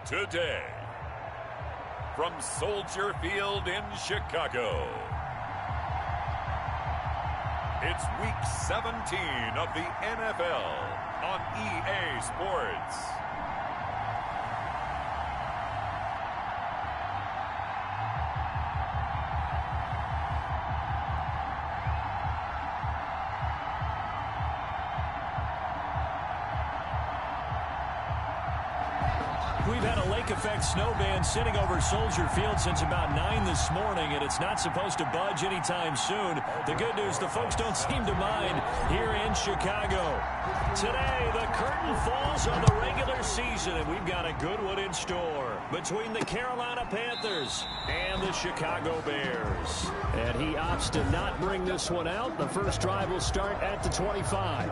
today. From Soldier Field in Chicago, it's Week 17 of the NFL on EA Sports. We've had a lake-effect snow band sitting over Soldier Field since about 9 this morning, and it's not supposed to budge anytime soon. The good news, the folks don't seem to mind here in Chicago. Today, the curtain falls on the regular season, and we've got a good one in store between the Carolina Panthers and the Chicago Bears. And he opts to not bring this one out. The first drive will start at the 25.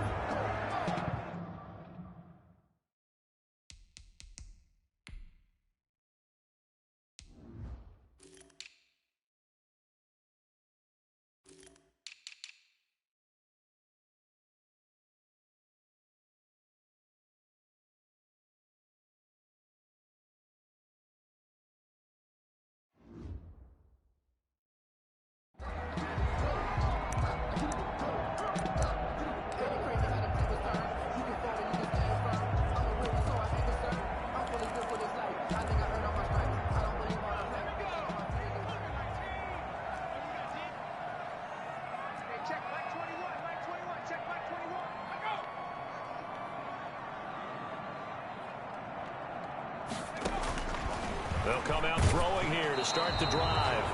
They'll come out throwing here to start the drive.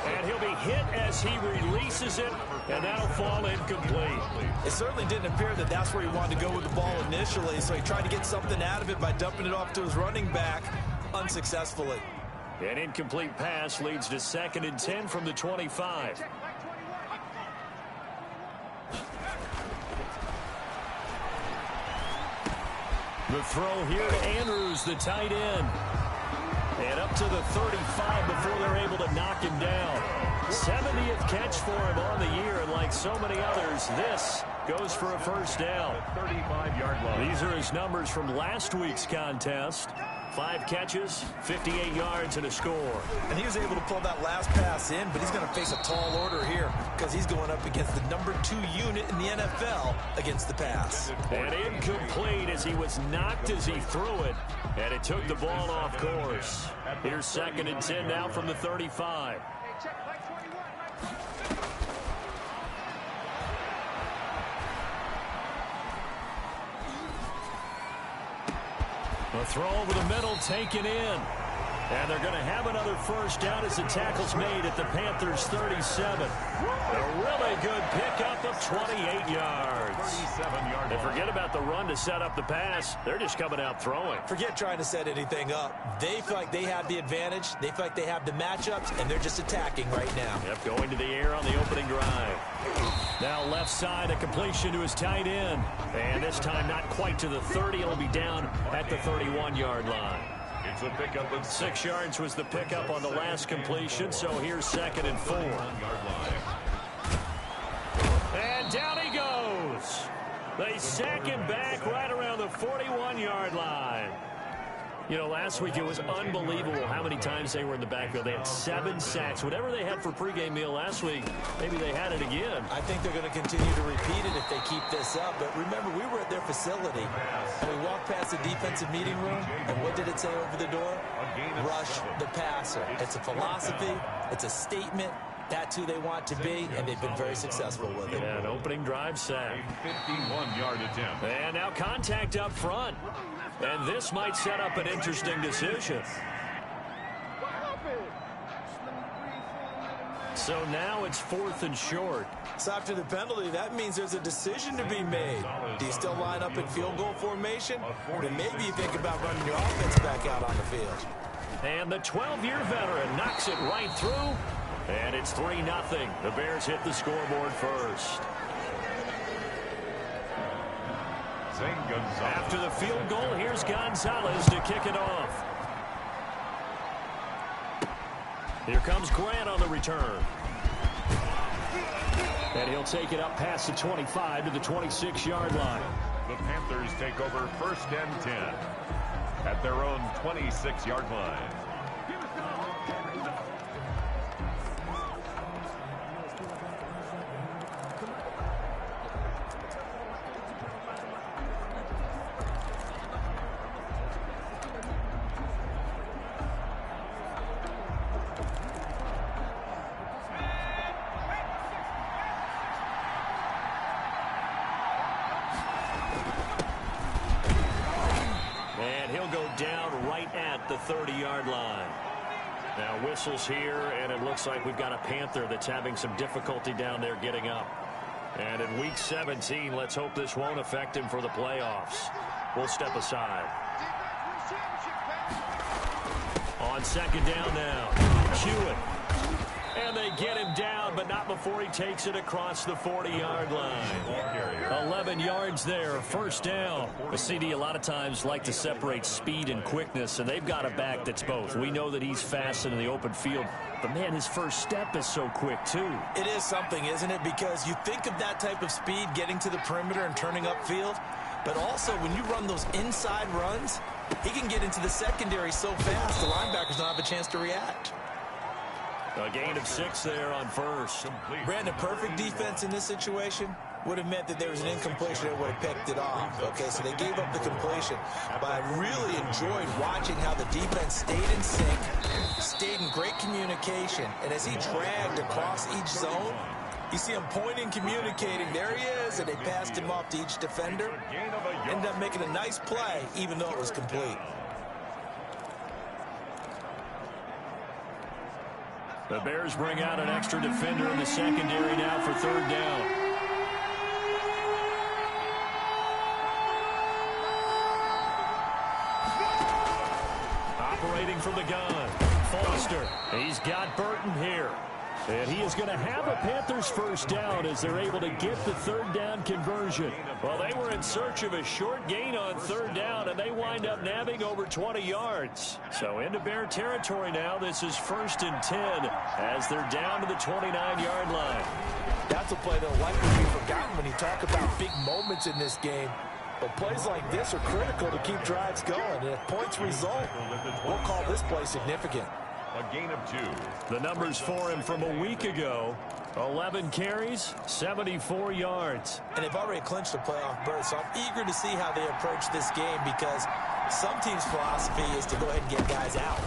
And he'll be hit as he releases it, and that'll fall incomplete. It certainly didn't appear that that's where he wanted to go with the ball initially, so he tried to get something out of it by dumping it off to his running back unsuccessfully. An incomplete pass leads to 2nd and 10 from the 25. The throw here to Andrews, the tight end. And up to the 35 before they're able to knock him down. 70th catch for him on the year, and like so many others, this goes for a first down. 35-yard line. These are his numbers from last week's contest. 5 catches, 58 yards, and a score. And he was able to pull that last pass in, but he's going to face a tall order here because he's going up against the number 2 unit in the NFL against the pass. And incomplete as he was knocked as he threw it, and it took the ball off course. Here's 2nd and 10 now from the 35. A throw over the middle taken in. And they're going to have another first down as the tackle's made at the Panthers' 37. A really good pickup of 28 yards. 37-yard And forget about the run to set up the pass. They're just coming out throwing. Forget trying to set anything up. They feel like they have the advantage. They feel like they have the matchups, and they're just attacking right now. Yep, going to the air on the opening drive. Now left side, a completion to his tight end. And this time not quite to the 30. It'll be down at the 31-yard line. It's a pickup of 6 yards was the pickup on the last completion, so here's 2nd and 4. And down he goes. They sack him back right around the 41-yard line. You know, last week it was unbelievable how many times they were in the backfield. They had 7 sacks. Whatever they had for pregame meal last week, maybe they had it again. I think they're going to continue to repeat it if they keep this up. But remember, we were at their facility, and we walked past the defensive meeting room, and what did it say over the door? Rush the passer. It's a philosophy. It's a statement. That's who they want to be, and they've been very successful with it. Yeah, an opening drive sack. 51-yard attempt. And now contact up front. And this might set up an interesting decision. So now it's 4th and short. So after the penalty, that means there's a decision to be made. Do you still line up in field goal formation? Or maybe you think about running your offense back out on the field. And the 12-year veteran knocks it right through. And it's 3-0. The Bears hit the scoreboard first. After the field goal, here's Gonzalez to kick it off. Here comes Grant on the return. And he'll take it up past the 25 to the 26-yard line. The Panthers take over 1st and 10. at their own 26-yard line. The 30-yard line. Now whistles here, and it looks like we've got a Panther that's having some difficulty down there getting up. And in week 17, let's hope this won't affect him for the playoffs. We'll step aside. On second down now, Hewitt. And they get him down, but not before he takes it across the 40-yard line. 11 yards there, first down. The CD a lot of times like to separate speed and quickness, and they've got a back that's both. We know that he's fast in the open field, but, man, his first step is so quick, too. It is something, isn't it? Because you think of that type of speed getting to the perimeter and turning upfield, but also when you run those inside runs, he can get into the secondary so fast the linebackers don't have a chance to react. A gain of 6 there on first. Brandon, perfect defense in this situation would have meant that there was an incompletion that would have picked it off. Okay, so they gave up the completion. But I really enjoyed watching how the defense stayed in sync, stayed in great communication. And as he dragged across each zone, you see him pointing, communicating. There he is, and they passed him off to each defender. Ended up making a nice play, even though it was complete. The Bears bring out an extra defender in the secondary now for third down. Operating from the gun, Foster. He's got Burton here. And he is going to have a Panthers first down as they're able to get the third down conversion. Well, they were in search of a short gain on third down, and they wind up nabbing over 20 yards. So into Bear territory now. This is 1st and 10 as they're down to the 29-yard line. That's a play that will likely be forgotten when you talk about big moments in this game. But plays like this are critical to keep drives going. And if points result, we'll call this play significant. A gain of 2. The numbers for him from a week ago, 11 carries, 74 yards. And they've already clinched a playoff berth, so I'm eager to see how they approach this game because some teams' philosophy is to go ahead and get guys out.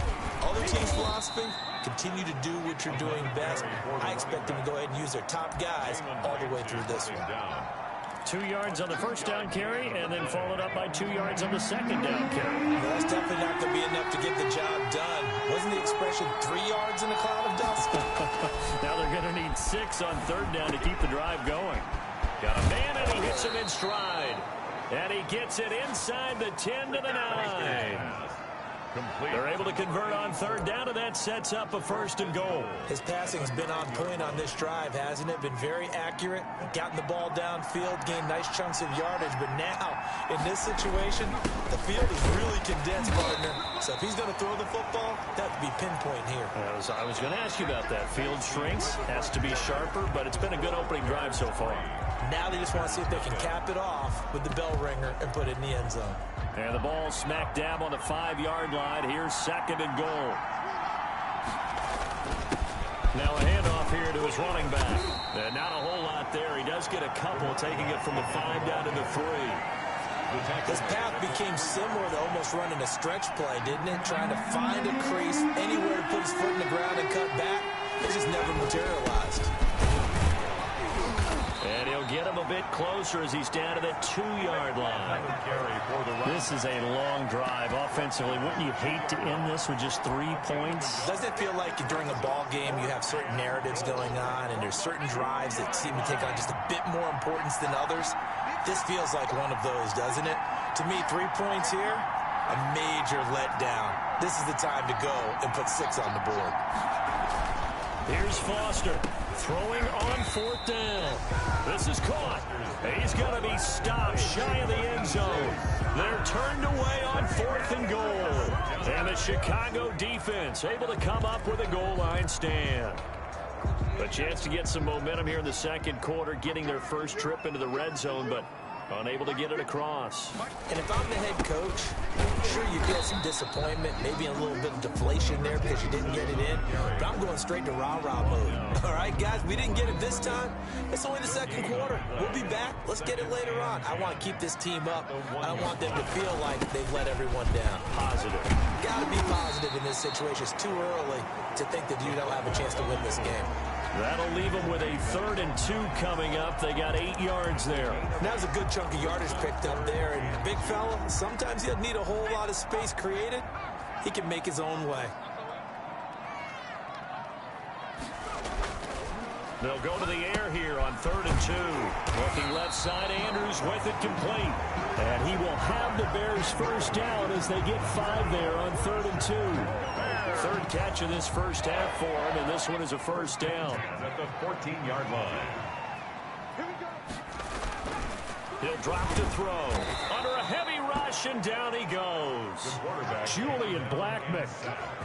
Other teams' philosophy, continue to do what you're doing best. I expect them to go ahead and use their top guys all the way through this one. 2 yards on the first down carry, and then followed up by 2 yards on the second down carry. Well, that's definitely not going to be enough to get the job done. Wasn't the expression 3 yards in a cloud of dust? Now they're going to need 6 on third down to keep the drive going. Got a man, and he hits him in stride. And he gets it inside the 10 to the 9. They're able to convert on third down, and that sets up a 1st and goal. His passing's been on point on this drive, hasn't it? Been very accurate, gotten the ball downfield, gained nice chunks of yardage. But now, in this situation, the field is really condensed, partner. So if he's going to throw the football, that would be pinpoint here. I was going to ask you about that. Field shrinks, has to be sharper, but it's been a good opening drive so far. Now they just want to see if they can cap it off with the bell ringer and put it in the end zone. And the ball smack dab on the 5-yard line. Here's 2nd and goal. Now a handoff here to his running back. And not a whole lot there. He does get a couple, taking it from the 5 down to the 3. This path became similar to almost running a stretch play, didn't it? Trying to find a crease, anywhere to put his foot in the ground and cut back. It just never materialized. And he'll get him a bit closer as he's down to the 2-yard line. This is a long drive offensively. Wouldn't you hate to end this with just 3 points? Doesn't it feel like during a ball game you have certain narratives going on and there's certain drives that seem to take on just a bit more importance than others? This feels like one of those, doesn't it? To me, 3 points here, a major letdown. This is the time to go and put 6 on the board. Here's Foster throwing on 4th down. This is caught. He's going to be stopped shy of the end zone. They're turned away on 4th and goal. And the Chicago defense able to come up with a goal line stand. A chance to get some momentum here in the second quarter, getting their first trip into the red zone, but Unable to get it across. And if I'm the head coach, sure you feel some disappointment, maybe a little bit of deflation there because you didn't get it in. But I'm going straight to rah-rah mode. All right, guys, we didn't get it this time. It's only the second quarter. We'll be back. Let's get it later on. I want to keep this team up. I don't want them to feel like they've let everyone down. Positive. Got to be positive in this situation. It's too early to think that you don't have a chance to win this game. That'll leave them with a 3rd and 2 coming up. They got 8 yards there. That was a good chunk of yardage picked up there. And the big fella, sometimes he doesn't need a whole lot of space created. He can make his own way. They'll go to the air here on 3rd and 2. Looking left side, Andrews with it complete. And he will have the Bears first down as they get 5 there on 3rd and 2. 3rd catch of this first half for him, and this one is a first down. At the 14-yard line. He'll drop to throw. Under a heavy rush, and down he goes. Julian Blackman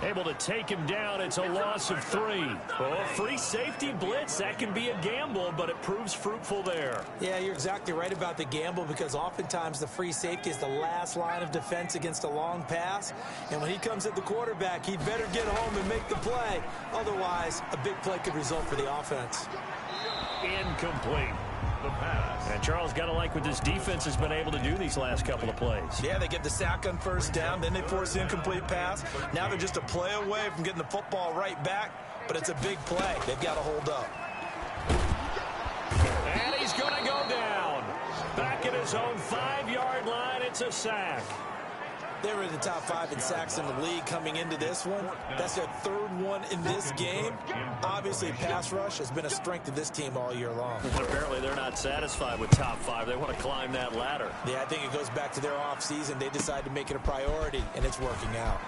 able to take him down. It's a loss of 3. Oh, free safety blitz. That can be a gamble, but it proves fruitful there. Yeah, you're exactly right about the gamble because oftentimes the free safety is the last line of defense against a long pass. And when he comes at the quarterback, he'd better get home and make the play. Otherwise, a big play could result for the offense. Incomplete. And Charles, got to like what this defense has been able to do these last couple of plays. Yeah, they get the sack on first down, then they force the incomplete pass. Now they're just a play away from getting the football right back, but it's a big play. They've got to hold up. And he's going to go down. Back at his own 5-yard line, it's a sack. They were in the top 5 in sacks in the league coming into this one. That's their 3rd one in this game. Obviously, pass rush has been a strength of this team all year long. But apparently, they're not satisfied with top 5. They want to climb that ladder. Yeah, I think it goes back to their offseason. They decided to make it a priority, and it's working out.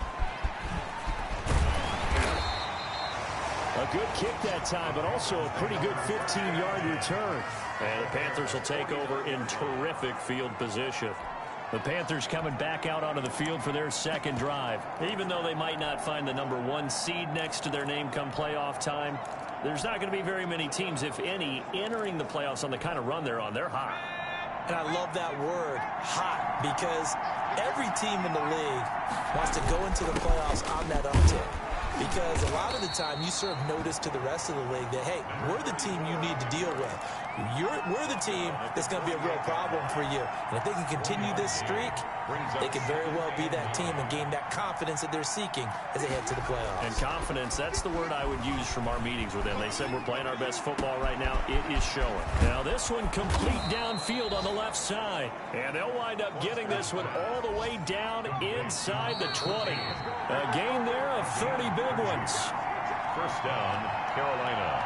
A good kick that time, but also a pretty good 15-yard return. And the Panthers will take over in terrific field position. The Panthers coming back out onto the field for their 2nd drive. Even though they might not find the number 1 seed next to their name come playoff time, there's not going to be very many teams, if any, entering the playoffs on the kind of run they're on. They're hot. And I love that word, hot, because every team in the league wants to go into the playoffs on that uptick. Because a lot of the time you serve notice to the rest of the league that, hey, we're the team you need to deal with. We're the team that's going to be a real problem for you. And if they can continue this streak, they could very well be that team and gain that confidence that they're seeking as they head to the playoffs. And confidence, that's the word I would use from our meetings with them. They said we're playing our best football right now. It is showing. Now this one complete downfield on the left side. And they'll wind up getting this one all the way down inside the 20. A gain there of 30 big ones. First down, Carolina.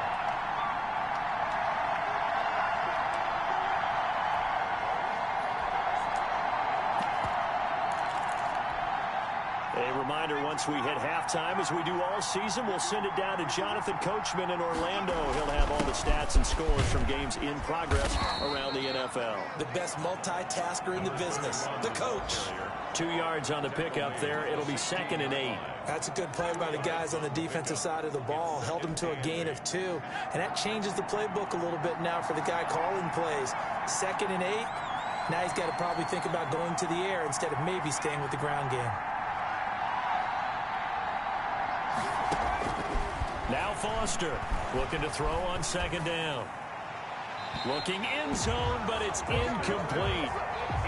A reminder, once we hit halftime, as we do all season, we'll send it down to Jonathan Coachman in Orlando. He'll have all the stats and scores from games in progress around the NFL. The best multitasker in the business, the coach. 2 yards on the pickup there. It'll be 2nd and 8. That's a good play by the guys on the defensive side of the ball. Held them to a gain of 2. And that changes the playbook a little bit now for the guy calling plays. 2nd and 8. Now he's got to probably think about going to the air instead of maybe staying with the ground game. Now Foster looking to throw on 2nd down. Looking end zone, but it's incomplete.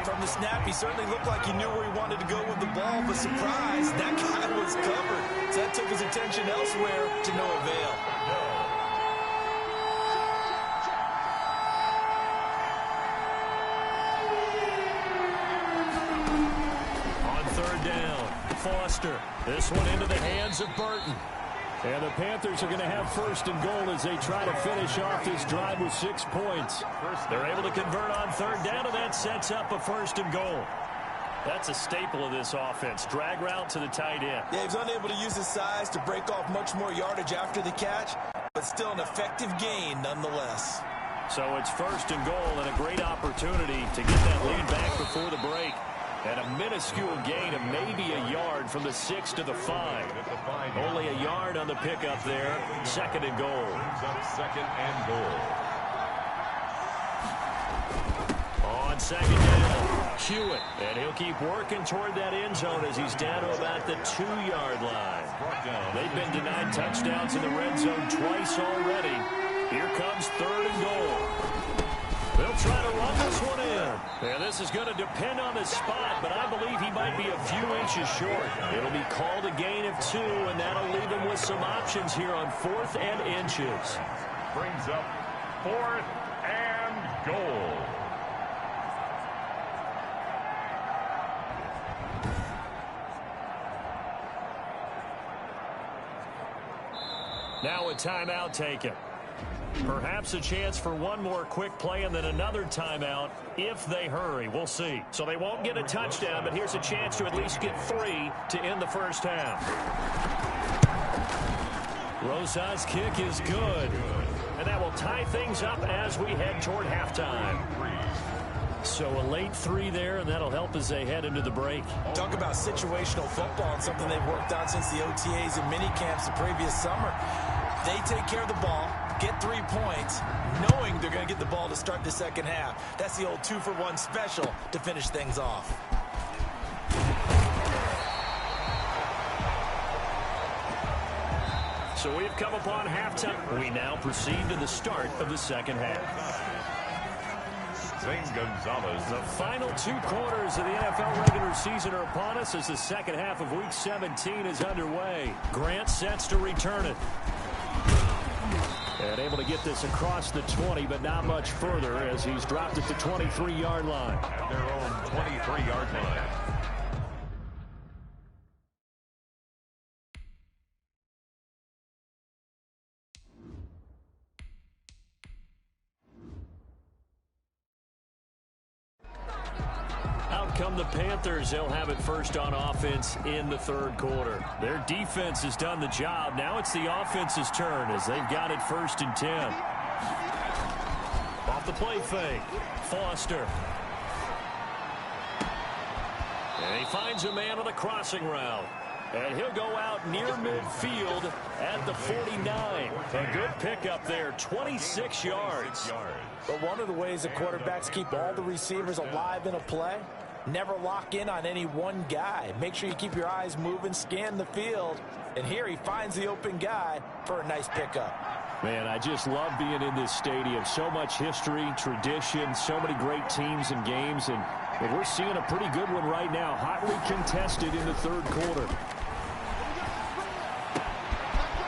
From the snap, he certainly looked like he knew where he wanted to go with the ball, but surprise, that guy was covered. So that took his attention elsewhere to no avail. On 3rd down, Foster. This one into the hands of Burton. And the Panthers are going to have 1st and goal as they try to finish off this drive with 6 points. They're able to convert on 3rd down, and that sets up a 1st and goal. That's a staple of this offense. Drag route to the tight end. Yeah, he was unable to use his size to break off much more yardage after the catch, but still an effective gain nonetheless. So it's 1st and goal and a great opportunity to get that lead back before the break. And a minuscule gain of maybe a yard from the 6 to the 5. Only a yard on the pickup there. 2nd and goal. 2nd and goal. On second down. Hewitt, and he'll keep working toward that end zone as he's down to about the 2-yard line. They've been denied touchdowns in the red zone twice already. Here comes 3rd and goal. They'll try to run this one in. And this is going to depend on the spot, but I believe he might be a few inches short. It'll be called a gain of 2, and that'll leave him with some options here on 4th and inches. Brings up 4th and goal. Now a timeout taken. Perhaps a chance for one more quick play and then another timeout if they hurry. We'll see. So they won't get a touchdown, but here's a chance to at least get 3 to end the first half. Rosa's kick is good. And that will tie things up as we head toward halftime. So a late 3 there, and that'll help as they head into the break. Talk about situational football and something they've worked on since the OTAs and mini camps the previous summer. They take care of the ball, get 3 points, knowing they're going to get the ball to start the second half. That's the old 2-for-1 special to finish things off. So we've come upon halftime. We now proceed to the start of the second half. Gonzalez. The final 2 quarters of the NFL regular season are upon us as the second half of Week 17 is underway. Grant sets to return it. And able to get this across the 20, but not much further as he's dropped at the 23-yard line. At their own 23-yard line. Come the Panthers. They'll have it first on offense in the 3rd quarter. Their defense has done the job. Now it's the offense's turn as they've got it 1st and 10. Off the play fake. Foster. And he finds a man on the crossing route. And he'll go out near midfield at the 49. A good pickup there, 26 yards. But one of the ways the quarterbacks keep all the receivers alive in a play, never lock in on any one guy. Make sure you keep your eyes moving, scan the field. And here he finds the open guy for a nice pickup. Man, I just love being in this stadium. So much history, tradition, so many great teams and games. And we're seeing a pretty good one right now, hotly contested in the 3rd quarter.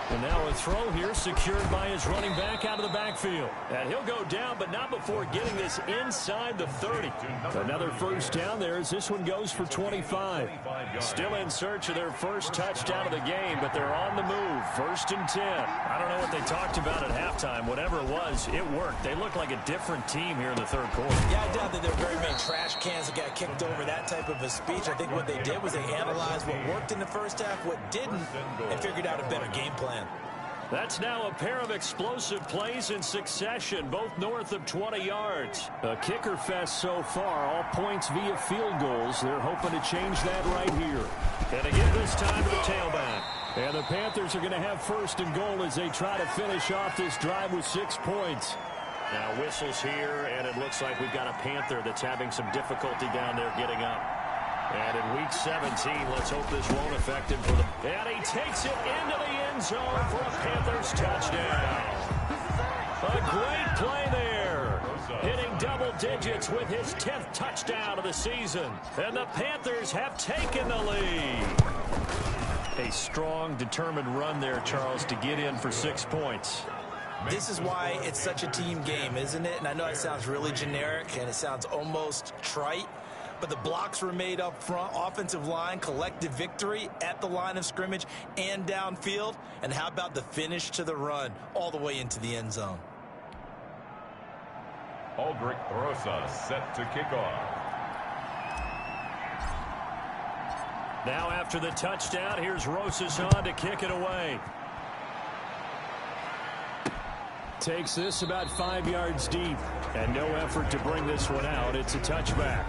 And now a throw here secured by his running back out of the backfield. And he'll go down, but not before getting this inside the 30. Another first down there as this one goes for 25. Still in search of their first touchdown of the game, but they're on the move. 1st and 10. I don't know what they talked about at halftime. Whatever it was, it worked. They look like a different team here in the 3rd quarter. Yeah, I doubt that there were very many trash cans that got kicked over, that type of a speech. I think what they did was they analyzed what worked in the first half, what didn't, and figured out a better game plan. That's now a pair of explosive plays in succession, both north of 20 yards. A kicker fest so far, all points via field goals. They're hoping to change that right here. And again this time to the tailback. And the Panthers are going to have 1st and goal as they try to finish off this drive with 6 points. Now whistles here, and it looks like we've got a Panther that's having some difficulty down there getting up. And in Week 17, let's hope this won't affect him for the... And he takes it into the end zone for a Panthers touchdown. A great play there. Hitting double digits with his 10th touchdown of the season. And the Panthers have taken the lead. A strong, determined run there, Charles, to get in for 6 points. This is why it's such a team game, isn't it? And I know it sounds really generic and it sounds almost trite. But the blocks were made up front, offensive line, collective victory at the line of scrimmage and downfield. And how about the finish to the run all the way into the end zone? Aldrich Rosa set to kick off. Now after the touchdown, here's Rosas on to kick it away. Takes this about 5 yards deep. And no effort to bring this one out. It's a touchback.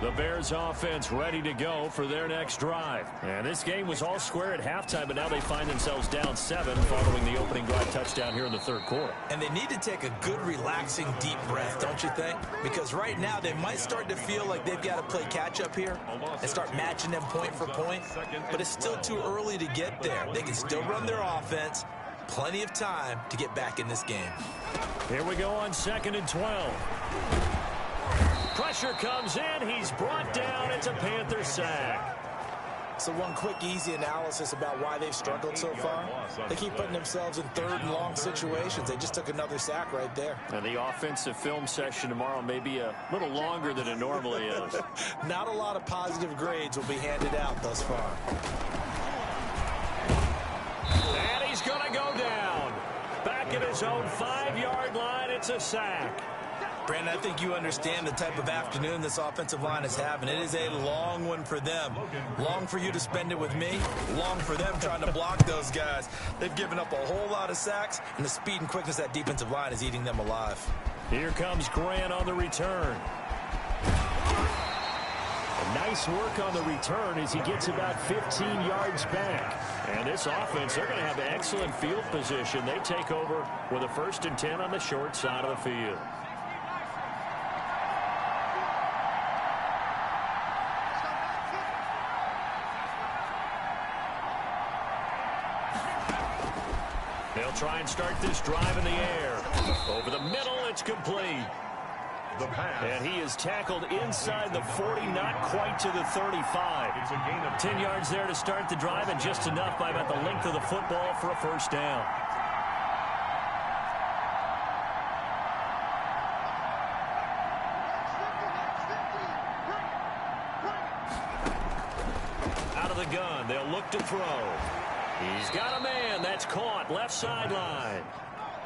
The Bears offense ready to go for their next drive. And this game was all square at halftime, but now they find themselves down 7 following the opening drive touchdown here in the third quarter. And they need to take a good, relaxing, deep breath, don't you think? Because right now they might start to feel like they've got to play catch-up here and start matching them point for point. But it's still too early to get there. They can still run their offense. Plenty of time to get back in this game. Here we go on 2nd and 12. Pressure comes in. He's brought down. It's a Panther sack. So one quick, easy analysis about why they've struggled so far. They keep putting themselves in 3rd and long situations. They just took another sack right there. And the offensive film session tomorrow may be a little longer than it normally is. Not a lot of positive grades will be handed out thus far. And he's going to go down. Back at his own 5-yard line, it's a sack. Brandon, I think you understand the type of afternoon this offensive line is having. It is a long one for them. Long for you to spend it with me. Long for them trying to block those guys. They've given up a whole lot of sacks, and the speed and quickness of that defensive line is eating them alive. Here comes Grant on the return. Nice work on the return as he gets about 15 yards back. And this offense, they're going to have excellent field position. They take over with a 1st and 10 on the short side of the field. They'll try and start this drive in the air. Over the middle, it's complete. And he is tackled inside the 40, not quite to the 35. 10 yards there to start the drive, and just enough by about the length of the football for a 1st down. Out of the gun, they'll look to throw. He's got a man. That's caught left sideline.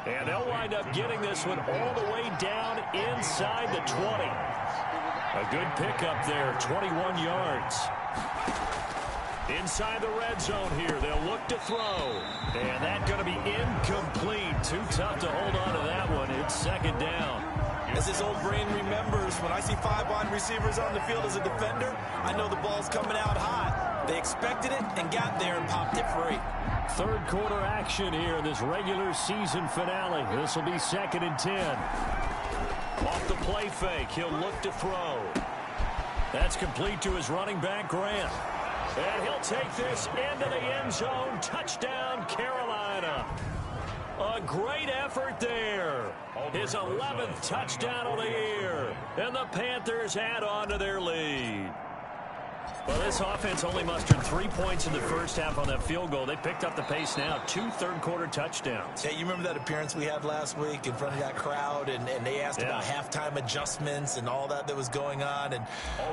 And they'll wind up getting this one all the way down inside the 20. A good pickup there, 21 yards. Inside the red zone here, they'll look to throw. And that's going to be incomplete. Too tough to hold on to that one. It's 2nd down. As his old brain remembers, when I see 5 wide receivers on the field as a defender, I know the ball's coming out hot. They expected it and got there and popped it free. 3rd quarter action here in this regular season finale. This will be 2nd and 10. Off the play fake, he'll look to throw. That's complete to his running back, Grant. And he'll take this into the end zone. Touchdown, Carolina. A great effort there. His 11th touchdown of the year. And the Panthers add on to their lead. Well, this offense only mustered 3 points in the first half on that field goal. They picked up the pace now. 2 third-quarter touchdowns. Hey, you remember that appearance we had last week in front of that crowd, and they asked about halftime adjustments and all that was going on. And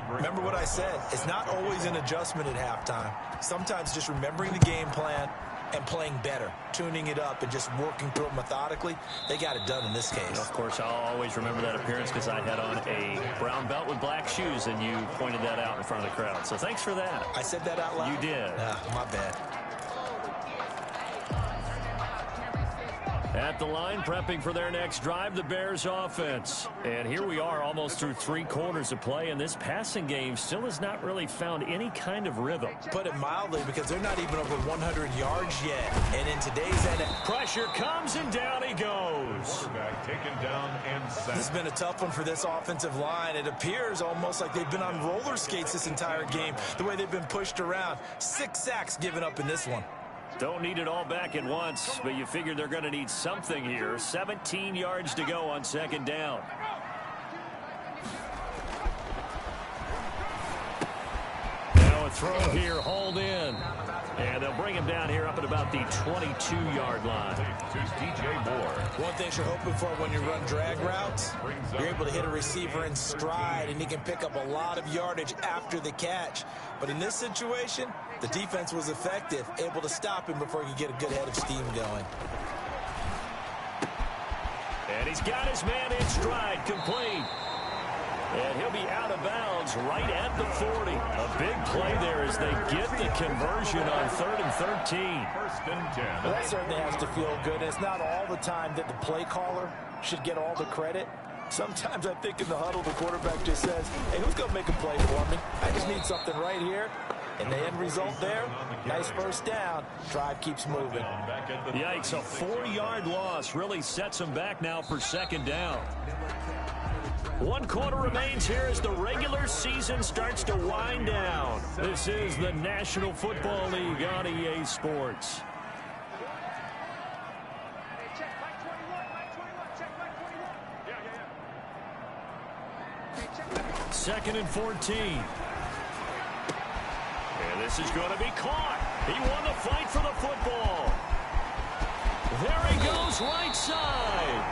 remember what I said. It's not always an adjustment at halftime. Sometimes just remembering the game plan and playing better, tuning it up and just working through it methodically. They got it done in this case. Of course, I'll always remember that appearance because I had on a brown belt with black shoes, and you pointed that out in front of the crowd. So thanks for that. I said that out loud? You did. My bad. At the line, prepping for their next drive, the Bears offense. And here we are almost through 3 quarters of play, and this passing game still has not really found any kind of rhythm. Put it mildly, because they're not even over 100 yards yet. And in today's NFL, pressure comes, and down he goes. Taken down and sacked. This has been a tough one for this offensive line. It appears almost like they've been on roller skates this entire game, the way they've been pushed around. 6 sacks given up in this one. Don't need it all back at once, but you figure they're going to need something here. 17 yards to go on 2nd down. Now a throw here, hauled in. And they'll bring him down here up at about the 22-yard line. DJ Moore. One thing you're hoping for when you run drag routes, you're able to hit a receiver in stride, and he can pick up a lot of yardage after the catch. But in this situation, the defense was effective, able to stop him before he could get a good head of steam going. And he's got his man in stride, complete. And he'll be out of bounds right at the 40. A big play there as they get the conversion on 3rd and 13. 1st and 10. Well, that certainly has to feel good. It's not all the time that the play caller should get all the credit. Sometimes I think in the huddle, the quarterback just says, hey, who's going to make a play for me? I just need something right here. And the end result there, nice first down. Drive keeps moving. Yikes, a 4-yard loss really sets him back now for second down. 1 quarter remains here as the regular season starts to wind down. This is the National Football League on EA Sports. Second and 14. And this is going to be caught. He won the fight for the football. There he goes, right side.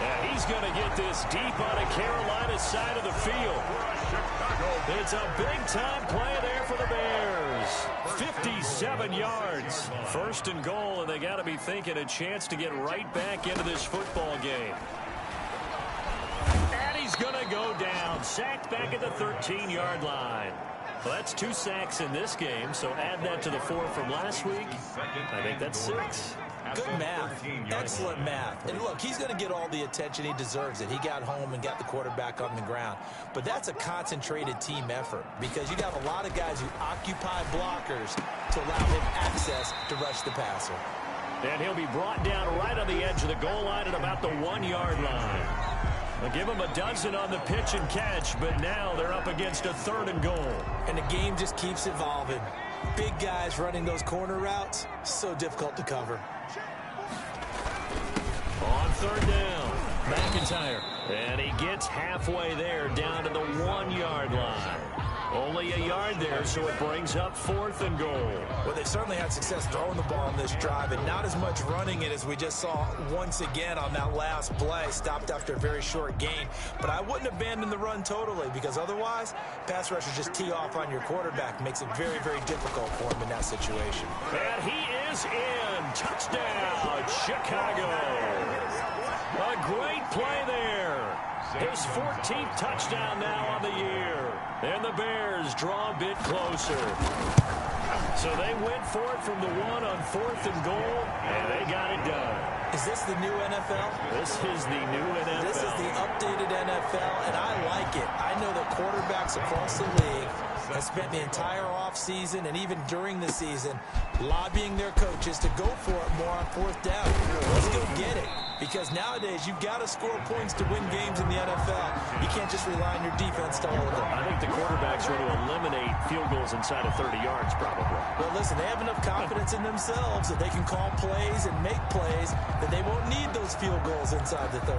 And he's going to get this deep on a Carolina side of the field. It's a big-time play there for the Bears. 57 yards. First and goal, and they got to be thinking a chance to get right back into this football game. And he's going to go down. Sacked back at the 13-yard line. Well, that's 2 sacks in this game, so add that to the 4 from last week. I think that's 6. Good math. Excellent math. And look, he's going to get all the attention he deserves. He got home and got the quarterback on the ground. But that's a concentrated team effort because you got a lot of guys who occupy blockers to allow him access to rush the passer. And he'll be brought down right on the edge of the goal line at about the 1-yard line. They'll give him a dozen on the pitch and catch, but now they're up against a 3rd and goal. And the game just keeps evolving. Big guys running those corner routes, so difficult to cover. On 3rd down, McIntyre. And he gets halfway there down to the 1-yard line. Only a yard there, so it brings up 4th and goal. Well, they certainly had success throwing the ball on this drive, and not as much running it as we just saw once again on that last play. Stopped after a very short gain. But I wouldn't abandon the run totally, because otherwise, pass rushers just tee off on your quarterback. Makes it very, very difficult for him in that situation. And he is in. Touchdown, Chicago. A great play there. His 14th touchdown now on the year. And the Bears draw a bit closer. So they went for it from the 1 on 4th and goal, and they got it done. Is this the new NFL? This is the new NFL. This is the updated NFL, and I like it. I know that quarterbacks across the league have spent the entire offseason and even during the season lobbying their coaches to go for it more on 4th down. Let's go get it. Because nowadays, you've got to score points to win games in the NFL. You can't just rely on your defense to hold them. I think the quarterbacks want to eliminate field goals inside of 30 yards, probably. Well, listen, they have enough confidence in themselves that they can call plays and make plays that they won't need those field goals inside the 30.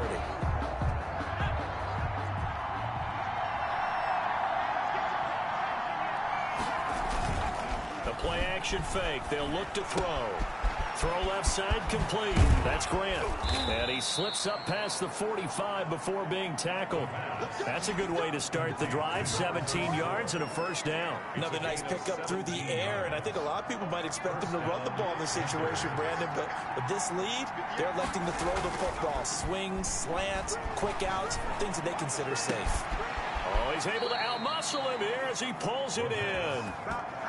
The play action fake. They'll look to throw. Throw left side complete. That's Grant. And he slips up past the 45 before being tackled. That's a good way to start the drive. 17 yards and a 1st down. Another nice pickup through the air, and I think a lot of people might expect them to run the ball in this situation, Brandon, but with this lead, they're electing to throw the football. Swings, slants, quick outs, things that they consider safe. Oh, he's able to outmuscle him here as he pulls it in.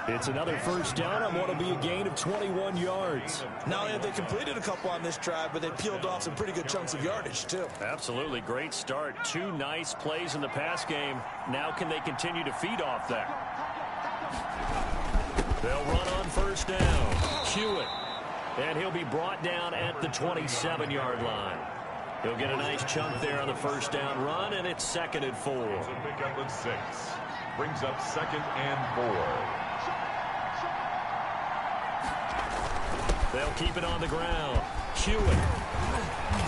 It's another 1st down on what will be a gain of 21 yards. Not only have they completed a couple on this drive, but they peeled off some pretty good chunks of yardage, too. Absolutely. Great start. 2 nice plays in the pass game. Now can they continue to feed off that? They'll run on 1st down. Hewitt. And he'll be brought down at the 27-yard line. He'll get a nice chunk there on the 1st down run, and it's 2nd and 4. It's a pickup at 6. Brings up 2nd and 4. They'll keep it on the ground. Hewitt.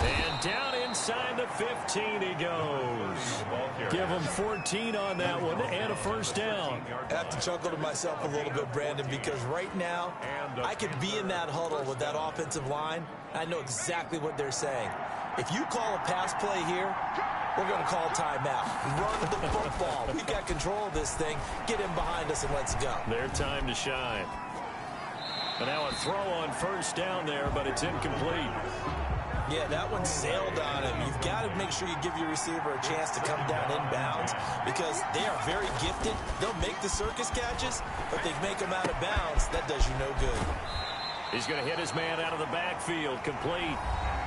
And down inside the 15 he goes. Give him 14 on that one and a 1st down. I have to chuckle to myself a little bit, Brandon, because right now I could be in that huddle with that offensive line. I know exactly what they're saying. If you call a pass play here, we're going to call timeout. Run the football. We've got control of this thing. Get in behind us and let's go. Their time to shine. And now a throw on 1st down there, but it's incomplete. Yeah, that one sailed on him. You've got to make sure you give your receiver a chance to come down inbounds because they are very gifted. They'll make the circus catches, but they make them out of bounds. That does you no good. He's going to hit his man out of the backfield, complete.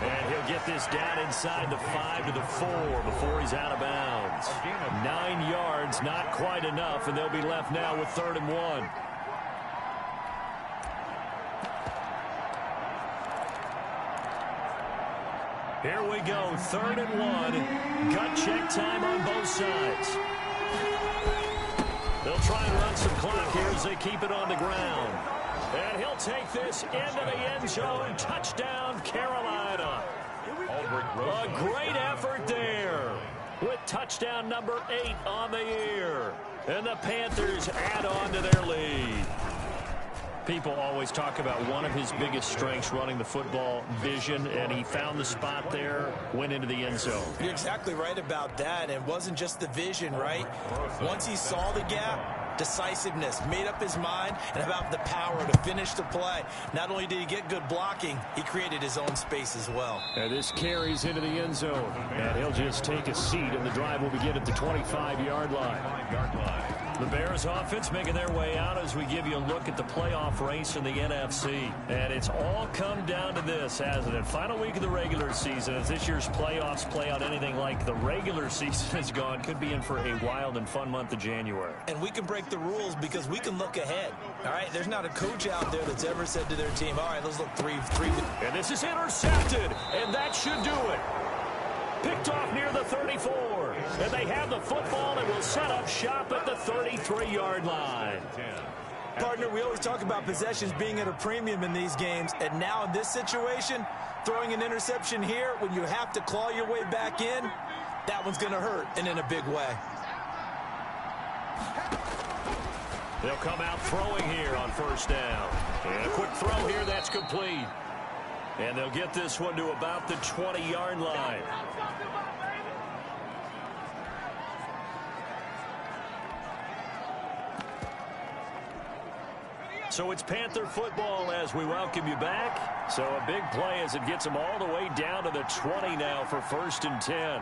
And he'll get this down inside the 5 to the 4 before he's out of bounds. 9 yards, not quite enough, and they'll be left now with 3rd and 1. Here we go, 3rd and 1. Gut check time on both sides. They'll try and run some clock here as they keep it on the ground. And he'll take this into the end zone. Touchdown, Carolina. A great effort there with touchdown number 8 on the year. And the Panthers add on to their lead. People always talk about one of his biggest strengths, running the football, vision, and he found the spot there, went into the end zone. You're exactly right about that, and it wasn't just the vision, right? Once he saw the gap, decisiveness, made up his mind, and about the power to finish the play. Not only did he get good blocking, he created his own space as well. And this carries into the end zone, and he'll just take a seat, and the drive will begin at the 25-yard line. The Bears offense making their way out as we give you a look at the playoff race in the NFC. And it's all come down to this, hasn't it? Final week of the regular season. As this year's playoffs play out anything like the regular season has gone, could be in for a wild and fun month of January. And we can break the rules because we can look ahead. All right, there's not a coach out there that's ever said to their team, all right, let's look three. And this is intercepted, and that should do it. Picked off near the 34. And they have the football and will set up shop at the 33-yard line. Partner, we always talk about possessions being at a premium in these games. And now in this situation, throwing an interception here when you have to claw your way back in, that one's going to hurt, and in a big way. They'll come out throwing here on 1st down. And a quick throw here, that's complete. And they'll get this one to about the 20-yard line. So it's Panther football as we welcome you back. So a big play as it gets them all the way down to the 20 now for 1st and 10.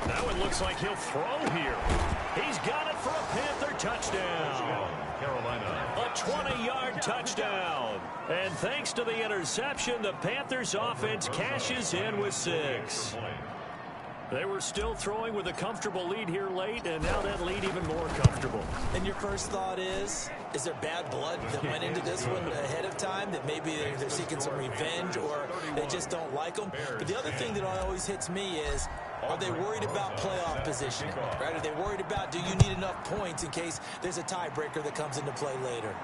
Now it looks like he'll throw here. He's got it for a Panther touchdown. Carolina. A 20-yard touchdown. And thanks to the interception, the Panthers offense cashes in with 6. They were still throwing with a comfortable lead here late, and now that lead even more comfortable. And your first thought is there bad blood that went into this one ahead of time, that maybe they're seeking some revenge or they just don't like them? But the other thing that always hits me is, are they worried about playoff positioning? Right? Are they worried about, do you need enough points in case there's a tiebreaker that comes into play later?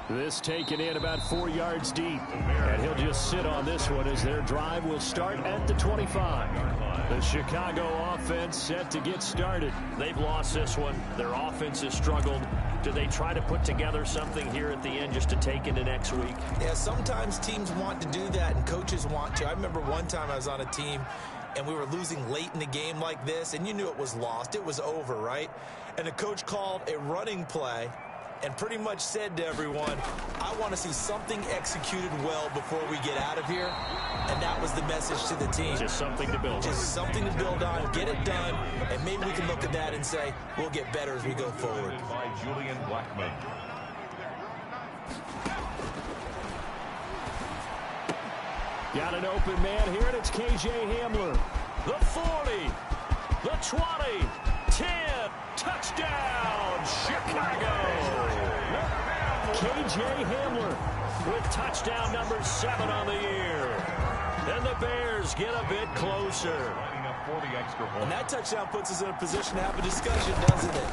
This taken in about 4 yards deep. And he'll just sit on this one as their drive will start at the 25. The Chicago offense set to get started. They've lost this one. Their offense has struggled. Do they try to put together something here at the end just to take into next week? Yeah, sometimes teams want to do that and coaches want to. I remember one time I was on a team and we were losing late in the game like this, and you knew it was lost. It was over, right? And the coach called a running play and pretty much said to everyone, I want to see something executed well before we get out of here. And that was the message to the team. Just something to build on. Just something to build on, get it done, and maybe we can look at that and say, we'll get better as we go forward. By Julian Blackman. Got an open man here, and it's K.J. Hamler. The 40, the 20, 10, touchdown, Chicago! K.J. Hamler with touchdown number 7 on the year. And the Bears get a bit closer. And that touchdown puts us in a position to have a discussion, doesn't it?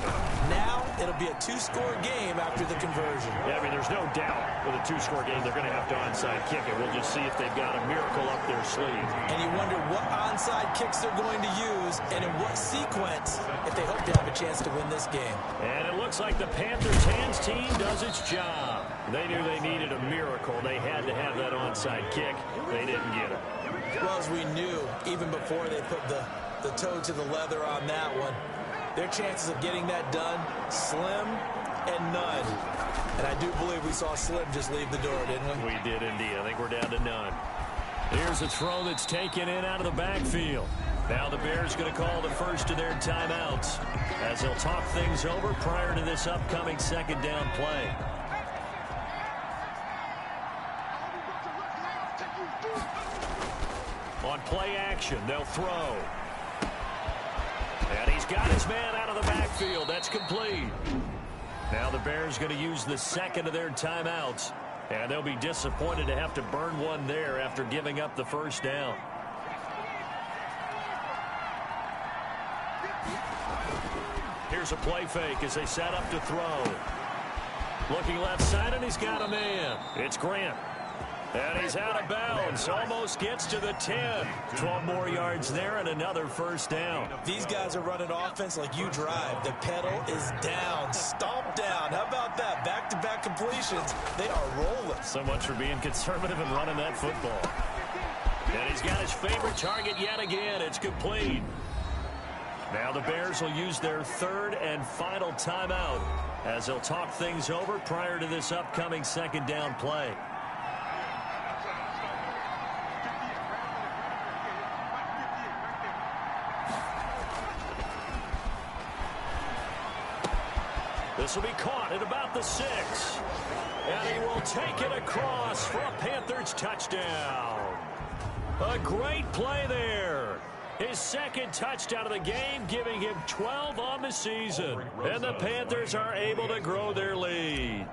Now, it'll be a 2-score game after the conversion. Yeah, I mean, there's no doubt with a 2-score game, they're going to have to onside kick it. We'll just see if they've got a miracle up their sleeve. And you wonder what onside kicks they're going to use and in what sequence if they hope to have a chance to win this game. And it looks like the Panthers' hands team does its job. They knew they needed a miracle. They had to have that onside kick. They didn't get it. Well, as we knew, even before they put the toe to the leather on that one, their chances of getting that done, slim and none. And I do believe we saw Slim just leave the door, didn't we? We did indeed. I think we're down to none. Here's a throw that's taken in out of the backfield. Now the Bears going to call the first of their timeouts as they'll talk things over prior to this upcoming second down play. On play action, they'll throw. And he's got his man out of the backfield. That's complete. Now the Bears going to use the second of their timeouts. And they'll be disappointed to have to burn one there after giving up the first down. Here's a play fake as they set up to throw. Looking left side, and he's got a man. It's Grant. And he's out of bounds. Almost gets to the 10. 12 more yards there and another first down. These guys are running offense like you drive. The pedal is down. Stomp down. How about that? Back-to-back completions. They are rolling. So much for being conservative and running that football. And he's got his favorite target yet again. It's complete. Now the Bears will use their third and final timeout as they'll talk things over prior to this upcoming second down play. This will be caught at about the 6. And he will take it across for a Panthers touchdown. A great play there. His second touchdown of the game, giving him 12 on the season. And the Panthers are able to grow their lead.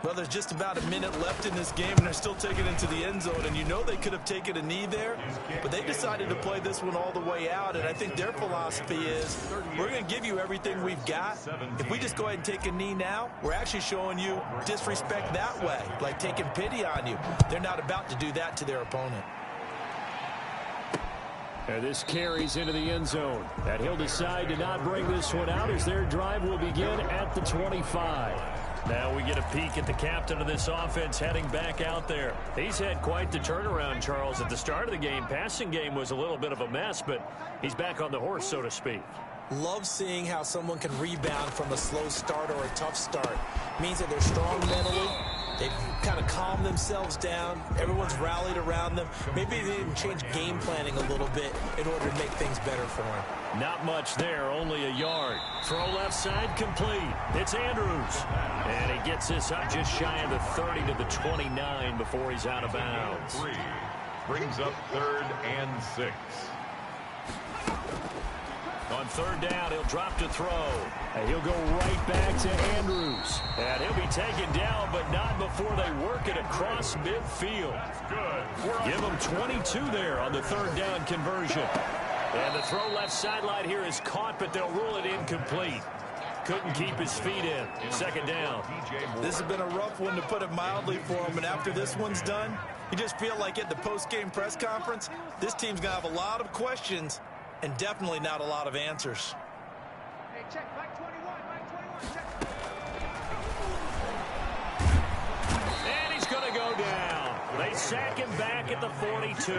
Well, there's just about a minute left in this game, and they're still taking it to the end zone. And you know they could have taken a knee there, but they decided to play this one all the way out. And I think their philosophy is, we're going to give you everything we've got. If we just go ahead and take a knee now, we're actually showing you disrespect that way, like taking pity on you. They're not about to do that to their opponent. And this carries into the end zone. And he'll decide to not bring this one out as their drive will begin at the 25. Now we get a peek at the captain of this offense heading back out there. He's had quite the turnaround, Charles. At the start of the game, passing game was a little bit of a mess, but he's back on the horse, so to speak. Love seeing how someone can rebound from a slow start or a tough start. Means that they're strong mentally. They've kind of calmed themselves down. Everyone's rallied around them. Maybe they didn't change game planning a little bit in order to make things better for them. Not much there, only a yard. Throw left side complete. It's Andrews. And he gets this up just shy of the 30 to the 29 before he's out of bounds. Brings up 3rd and 6. On 3rd down, he'll drop to throw. And he'll go right back to Andrews. And he'll be taken down, but not before they work it across midfield. Give him 22 there on the 3rd down conversion. And the throw left sideline here is caught, but they'll rule it incomplete. Couldn't keep his feet in. 2nd down. This has been a rough one, to put it mildly, for him. And after this one's done, you just feel like at the post-game press conference, this team's going to have a lot of questions and definitely not a lot of answers. Hey, check, back 21, check. And he's going to go down. They sack him back at the 42.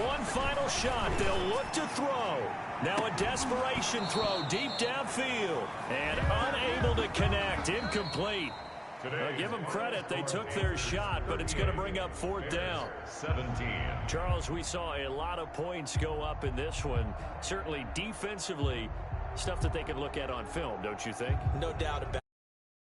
One final shot. They'll look to throw. Now a desperation throw deep downfield. And unable to connect. Incomplete. Give them credit. They took their shot, but it's going to bring up 4th down. 17. Charles, we saw a lot of points go up in this one. Certainly defensively, stuff that they can look at on film, don't you think? No doubt about it.